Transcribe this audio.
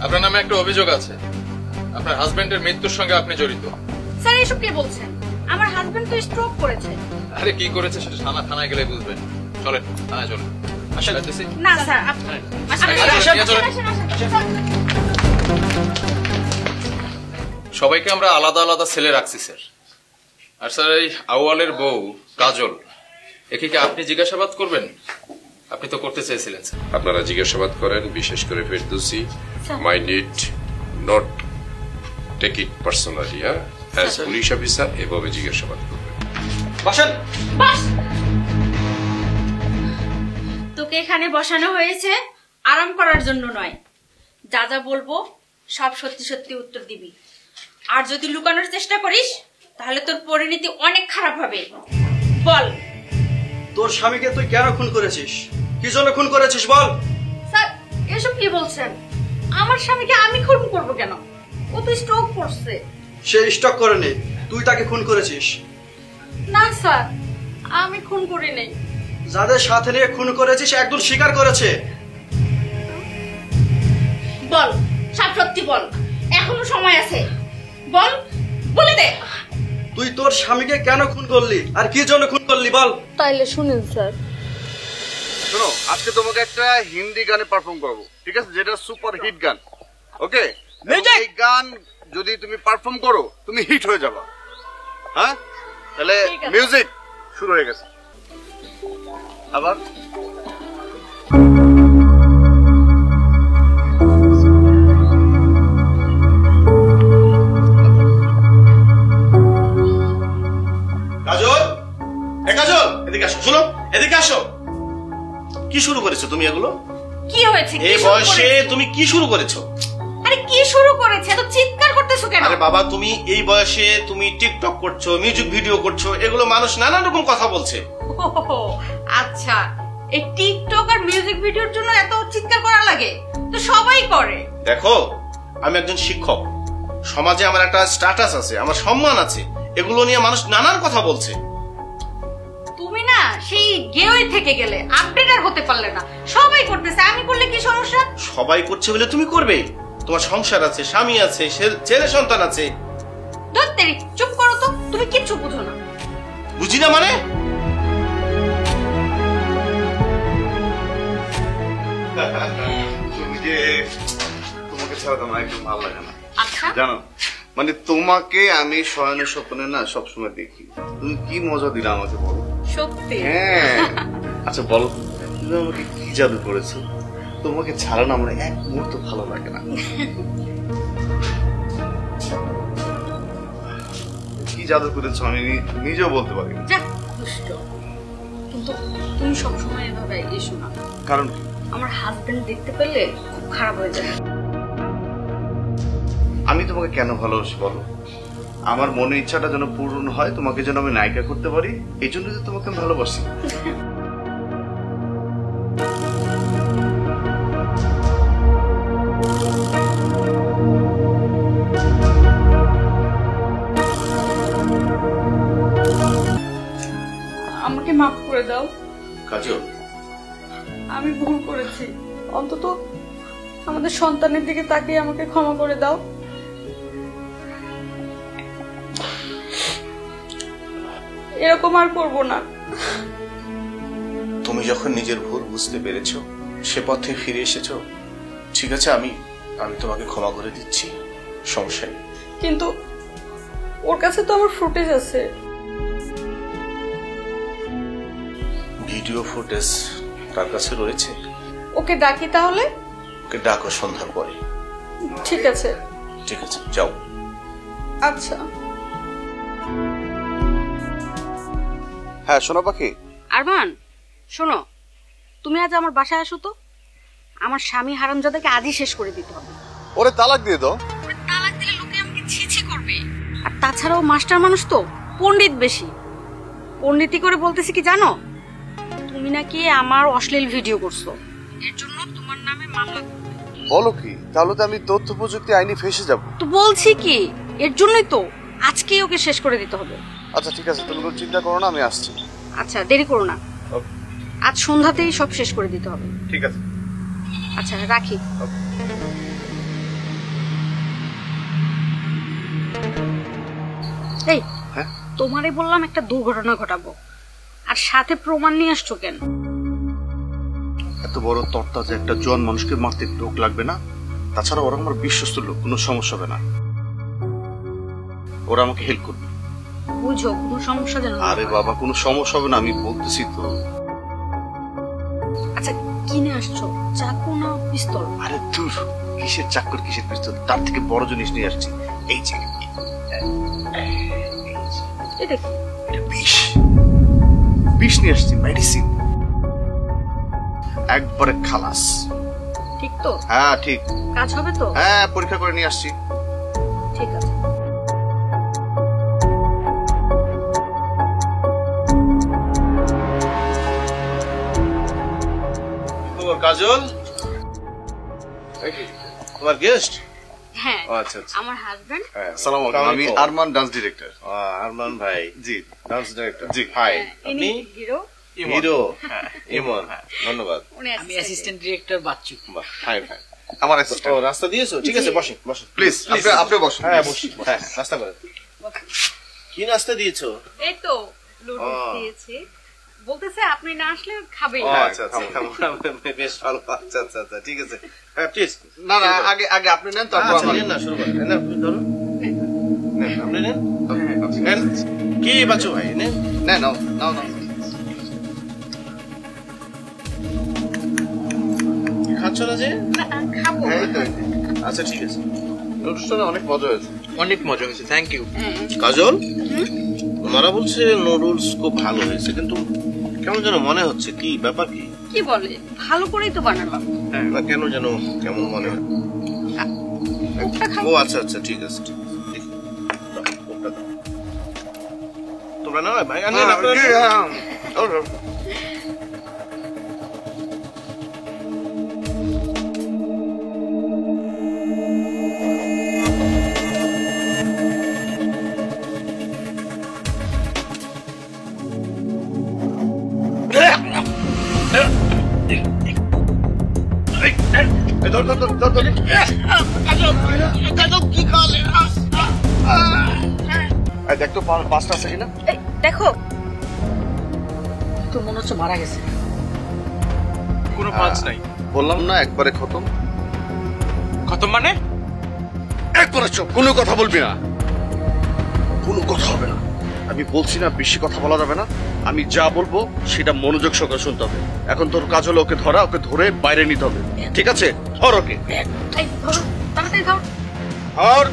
আপনার নামে একটা অভিযোগ আছে, আপনার হাজবেন্ডের মৃত্যুর সঙ্গে আপনি জড়িত। স্যার এসব কি বলছেন? আমার হাজবেন্ড তো স্ট্রোক করেছে। আরে কি করেছে সেটা থানায় গেলে বুঝবেন। চলেন থানায় চলেন। আসলে না স্যার সবাইকে আমরা আলাদা আলাদা সেলে রাখছি স্যার। আর স্যার এই আউয়ালের বউ কাজল, একে কি আপনি জিজ্ঞাসাবাদ করবেন? আপনি তো করতে চেয়েছিলেন স্যার। আপনারা জিজ্ঞাসাবাদ করেন, বিশেষ করে Ferdousi. My need not take it personally. As police officer এভাবে জিজ্ঞাসাবাদ করবেন। বসেন। তোকে এখানে বসানো হয়েছে আরাম করার জন্য নয়। যা যা বলবো সব সত্যি সত্যি উত্তর দিবি। আর যদি লুকানোর চেষ্টা করিস তাহলে তোর পরিণতি অনেক খারাপ হবে। বল, তোর স্বামীকে তুই কেন খুন করেছিস? কি জন্য খুন করেছিস বল। স্যার এসব কি বলছেন? আমার স্বামীকে আমি খুন করব কেন? ও তো স্ট্রোক করছে। সে স্ট্রোক করেনি, তুই তাকে খুন করেছিস। না স্যার, আমি খুন করি নাই। যাদের সাথে নিয়ে খুন করেছিস একদম স্বীকার করেছে। বল, সব সত্যি বল, এখনো সময় আছে। বল, বলে দে। তুই তোর স্বামীকে কেন খুন করলি আর কি জন্য খুন করলি বল। তাইলে শুনেন স্যার। শোনো, আজকে তোমাকে একটা হিন্দি গানে পারফর্ম করবো, ঠিক আছে? যেটা সুপার হিট গান। ওকে, এই গান যদি তুমি পারফর্ম করো তুমি হিট হয়ে যাবে। হ্যাঁ, তাহলে মিউজিক শুরু হয়ে গেছে। আবার কাজল, কাজল এদিকে আসো। শোনো, এদিকে আসো। কি শুরু করেছো তুমি এগুলো? কি হয়েছে? এই বয়সে তুমি কি শুরু করেছো? আরে কি শুরু করেছে? এত চিৎকার করতেছো কেন? আরে বাবা, তুমি এই বয়সে তুমি টিকটক করছো, মিউজিক ভিডিও করছো, এগুলো মানুষ নানা রকম কথা বলছে। আচ্ছা, এই টিকটক আর মিউজিক ভিডিওর জন্য এত চিৎকার করা লাগে? তো সবাই করে। দেখো, আমি একজন শিক্ষক, সমাজে আমার একটা স্ট্যাটাস আছে, আমার সম্মান আছে, এগুলো নিয়ে মানুষ নানান কথা বলছে। তুমি না সেই গেওই থেকে গেলে, আপডেট আর হতে পারলে না। সবাই করতেছে, আমি করলে কি সমস্যা? সবাই করছে বলে তুমি করবে? তোমার সংসার আছে, স্বামী আছে, ছেলে সন্তান আছে। ধত্তেরি, চুপ করো তো, তুমি কিচ্ছু বুঝো না। বুঝি না মানে? তুমি যে, তোমাকে ছাড়া তো আমার একদম ভালো লাগে না। আচ্ছা, জানো, মানে তোমাকে আমি শয়নের স্বপ্নে না সবসময় দেখি। তুমি কি মজা দিলে আমাকে বলো। সত্যি? হ্যাঁ। আচ্ছা বলো, তুমি আমাকে কি জাদু করেছো? তোমাকে ছাড়া না আমার এক মুহূর্ত ভালো লাগে না। কি জাদু করেছো আমি নিজেও বলতে পারি। যা দুষ্ট। কিন্তু তুমি সবসময় এভাবে এসো না। কারণ আমার হাজবেন্ড দেখতে পেলে খুব খারাপ হয়ে যায়। আমি তোমাকে কেন ভালোবাসি বলো? আমার মনের ইচ্ছাটা যেন পূরণ হয়, তোমাকে যেন আমি নায়িকা করতে পারি, এই জন্য তো তোমাকে আমি ভালোবাসি। আমাকে মাফ করে দাও। কাজল, আমি ভুল করেছি। অন্তত আমাদের সন্তানের দিকে তাকিয়ে আমাকে ক্ষমা করে দাও। এরকম আর করব না। তুমি যখন নিজের ভুল বুঝতে পেরেছো, সে পথে ফিরে এসেছো, ঠিক আছে, আমি তোমাকে ক্ষমা করে দিচ্ছি, সমস্যা নেই। কিন্তু ওর কাছে তো আমার ফুটেজ আছে। ভিডিও ফুটেজ তার কাছে রয়েছে। ওকে ডাকি তাহলে? ওকে ডাকো সন্ধ্যার পরে। ঠিক আছে। ঠিক আছে, যাও। আচ্ছা। হ্যাঁ শোনো পাখি। আরমান শোনো, তুমি আজ আমার বাসায় আসো তো। আমার স্বামী হারামজাদাকে আজই শেষ করে দিতে হবে। ওরে তালাক দিয়ে দাও। তালাক দিলে লোকে আমাকে ছিছি করবে। আর তাছাড়াও মাস্টার মানুষ তো, পণ্ডিত বেশি। পণ্ডিতি করে বলতেছি কি জানো, তুমি নাকি আমার অশ্লীল ভিডিও করছো, এর জন্য তোমার নামে মামলা করবে। বলো কি? তাহলে তো আমি তথ্য প্রযুক্তি আইনি ফেঁসে যাব। তো বলছি কি, এর জন্যই তো আজকেই ওকে শেষ করে দিতে হবে। আচ্ছা ঠিক আছে, তুমি কোনো চিন্তা করো না, আমি আসছি। আচ্ছা, দেরি করো না। আজ সন্ধ্যাতেই সব শেষ করে দিতে হবে। ঠিক আছে। আচ্ছা রাখি। এই হ্যাঁ তোমারে বললাম একটা দুর্ঘটনা ঘটাবো, আর সাথে প্রমাণ নিয়ে আসছো কেন? এত বড় তরতাজা একটা জোয়ান মানুষকে মারতে লোক লাগবে না? তাছাড়া ওরা আমার বিশ্বস্ত লোক, কোনো সমস্যা হবে না। ওরা আমাকে হেল্প করবে। বুঝো কোনো সমস্যা যেন না হয়। আরে বাবা কোনো সমস্যা হবে না, আমি বলতেছি তো। আচ্ছা কিনে আসছো, চাকু না পিস্তল? আরে দূর, কিসের চাকর কিসের পিস্তল, তার থেকে বড় জিনিস নিয়ে আসছি। এই যে এটা কি? এটা বিষ। বিষ নিয়ে আসছি, মেডিসিন। একবারে খালাস। ঠিক তো? হ্যাঁ ঠিক। কাজ হবে তো? হ্যাঁ পরীক্ষা করে নিয়ে আসছি। ঠিক আছে। তোমার কাজল, তোমার গেস্ট? হ্যাঁ আচ্ছা আচ্ছা। আমার হাজবেন্ড। আসসালামু আলাইকুম, আমি আরমান ডান্স ডিরেক্টর। আরমান ভাই, জি ডান্স ডিরেক্টর। জি। হাই, ইনি আপনি? হিরো। হিরো ইমন, ধন্যবাদ। উনি আমি অ্যাসিস্ট্যান্ট ডিরেক্টর বাচ্চু। বাহ, হাই ভাই। আমার ও অ্যাসিস্ট্যান্ট। রাস্তা দিয়েছো? ঠিক আছে, বসেন বসেন প্লিজ আপনি বসুন। হ্যাঁ বসি। হ্যাঁ নাস্তা করেন। কি নাস্তা দিয়েছো? এই তো লুডুস দিয়েছি, বলতেছে আপনি না আসলে খাবেই ও, না। আচ্ছা আচ্ছা, বেশ ভালো। আচ্ছা আচ্ছা আচ্ছা, ঠিক আছে। হ্যাঁ প্লিজ। না না, আগে আগে আপনি নেন, তারপর আচ্ছা আমার। নেন না, শুরু করেন। নেন, আপনি ধরুন। নেন, আপনি নেন। নেন। কি বাচ্চু ভাই, নেন। না নাও নাও নাও। খাচ্ছ না যে? না, খাবো। এই তো। আচ্ছা ঠিক আছে। অনুষ্ঠানে অনেক মজা হয়েছে। অনেক মজা হয়েছে, থ্যাংক ইউ। কাজল, ওনারা বলছে নুডলস খুব ভালো হয়েছে, কিন্তু কেমন যেন মনে হচ্ছে। কি ব্যাপার কি? কি বলে, ভালো করেই তো বানালাম। না কেন যেন কেমন মনে হয়। কোকটা খাবো। ও আচ্ছা আচ্ছা, ঠিক আছে ঠিক আছে। দেখি। দাও, কোকটা দাও। তোমরা না ভাই, আনেন আপনারা নেন। ধর ধর ধর ধর। এই দেখ তো পাঁচটা আছে কিনা। এই দেখো, তো মনে হচ্ছে মারা গেছে। কোনো পাঁচ নাই। বললাম না একবারে খতম। খতম মানে? একবারে চুপ, কোনো কথা বলবি না, কোনো কথা হবে না। আমি বলছি না বেশি কথা বলা যাবে না। আমি যা বলবো সেটা মনোযোগ সহকারে শুনতে হবে। এখন তোর কাজ হলো ওকে ধরা, ওকে ধরে বাইরে নিতে হবে। ঠিক আছে, ধর ওকে। এই ধরো, তাড়াতাড়ি ধরো। ধর।